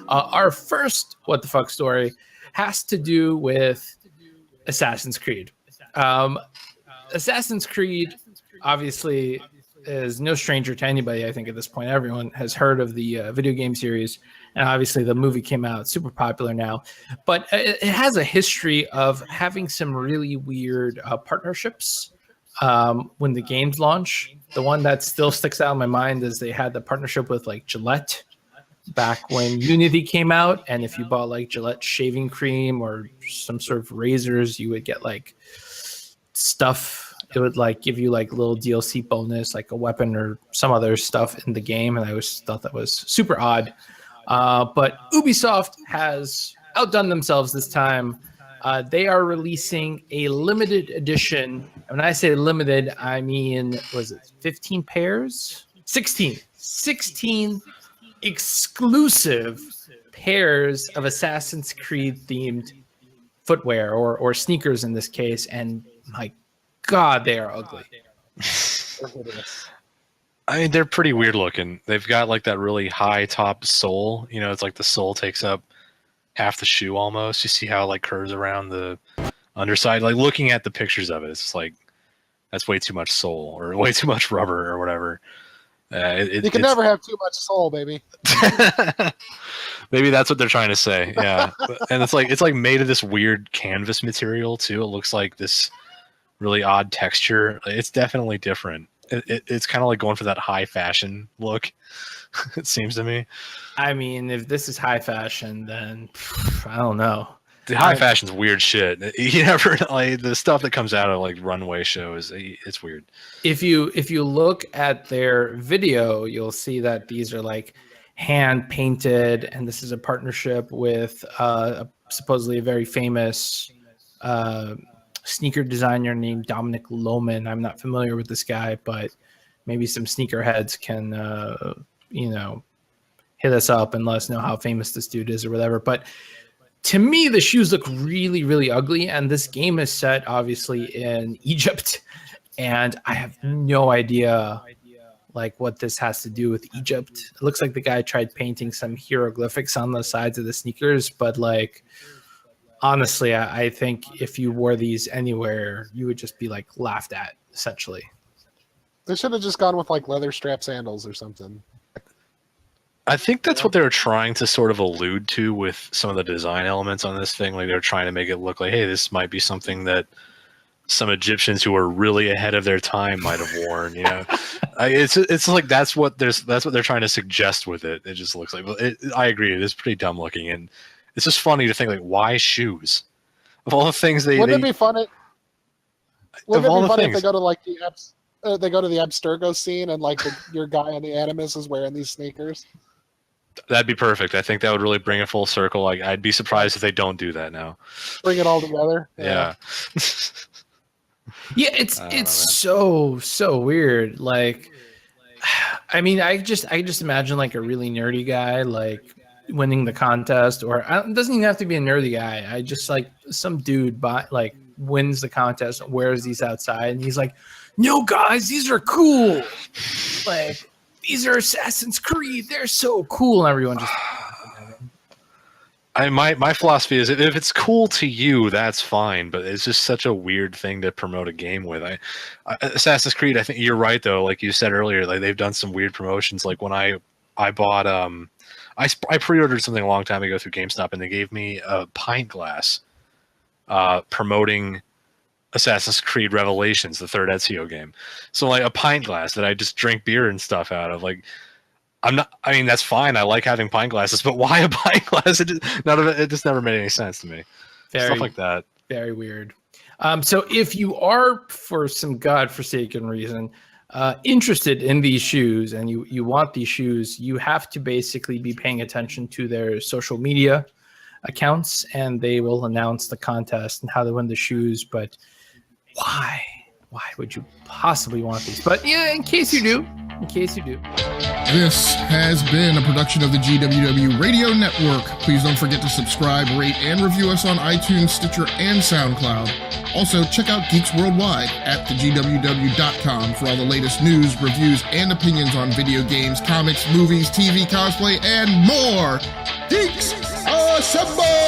Our first what the fuck story has to do with Assassin's Creed. Assassin's Creed obviously is no stranger to anybody. I think at this point, everyone has heard of the video game series, and obviously the movie came out, super popular now. But it has a history of having some really weird partnerships when the games launch. The one that still sticks out in my mind is they had the partnership with like Gillette back when Unity came out, and if you bought like Gillette shaving cream or some sort of razors, you would get like stuff. It would like give you like little DLC bonus, like a weapon or some other stuff in the game, and I always thought that was super odd. But Ubisoft has outdone themselves this time. They are releasing a limited edition. When I say limited, I mean, was it 15 pairs? 16 exclusive pairs of Assassin's Creed themed footwear or sneakers in this case. And my God, they are ugly. I mean, they're pretty weird looking. They've got like that really high top sole. You know, it's like the sole takes up half the shoe almost. You see how it like curves around the underside. Like looking at the pictures of it, it's just like that's way too much sole or way too much rubber or whatever. You can never have too much sole, baby. Maybe that's what they're trying to say. Yeah, and it's like made of this weird canvas material too. It looks like this really odd texture. It's definitely different. It's kind of like going for that high fashion look. It seems to me. I mean, if this is high fashion, then I don't know. The high fashion's weird shit. You never like the stuff that comes out of like runway shows. It's weird. If you look at their video, you'll see that these are like hand painted, and this is a partnership with supposedly a very famous sneaker designer named Dominic Lohman. I'm not familiar with this guy, but maybe some sneakerheads can hit us up and let us know how famous this dude is or whatever. But to me, the shoes look really, really ugly. And this game is set obviously in Egypt. And I have no idea like what this has to do with Egypt. It looks like the guy tried painting some hieroglyphics on the sides of the sneakers. But like, honestly, I think if you wore these anywhere, you would just be like laughed at, essentially. They should have just gone with like leather strap sandals or something. I think that's what they were trying to sort of allude to with some of the design elements on this thing. Like they were trying to make it look like, hey, this might be something that some Egyptians who are really ahead of their time might have worn. You know, it's like that's what they're trying to suggest with it. It just looks like. I agree. It is pretty dumb looking, and it's just funny to think like, why shoes? Of all the things wouldn't it be funny? Wouldn't it be funny if they go to like they go to the Abstergo scene and like your guy on the Animus is wearing these sneakers? That'd be perfect. I think that would really bring it full circle. Like, I'd be surprised if they don't do that now. Bring it all together. Yeah. Yeah, it's so weird. Like, I mean, I just imagine like a really nerdy guy like winning the contest, or it doesn't even have to be a nerdy guy. I just like some dude wins the contest, wears these outside, and he's like, "No, guys, these are cool. Like, these are Assassin's Creed. They're so cool." And everyone just. My philosophy is if it's cool to you, that's fine. But it's just such a weird thing to promote a game with. Assassin's Creed, I think you're right though. Like you said earlier, like they've done some weird promotions. Like when I bought I pre-ordered something a long time ago through GameStop, and they gave me a pint glass promoting Assassin's Creed Revelations, the third Ezio game. So like a pint glass that I just drink beer and stuff out of. Like I mean, that's fine. I like having pint glasses, but why a pint glass? It just never made any sense to me. Stuff like that. Very weird. So if you are, for some godforsaken reason, interested in these shoes and you want these shoes, you have to basically be paying attention to their social media accounts, and they will announce the contest and how to win the shoes. But why would you possibly want these? But yeah, in case you do. This has been a production of the GWW Radio Network. Please don't forget to subscribe, rate, and review us on iTunes, Stitcher, and SoundCloud. Also, check out Geeks Worldwide at thegww.com for all the latest news, reviews, and opinions on video games, comics, movies, TV, cosplay, and more. Geeks Assemble!